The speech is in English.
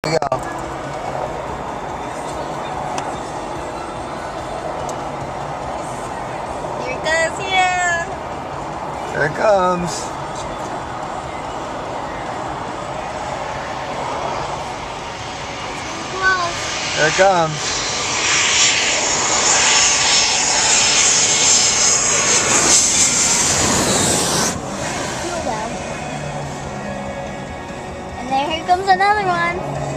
Here we go. Here it goes, yeah. Here it comes. Close. Here it comes. And there, here comes another one.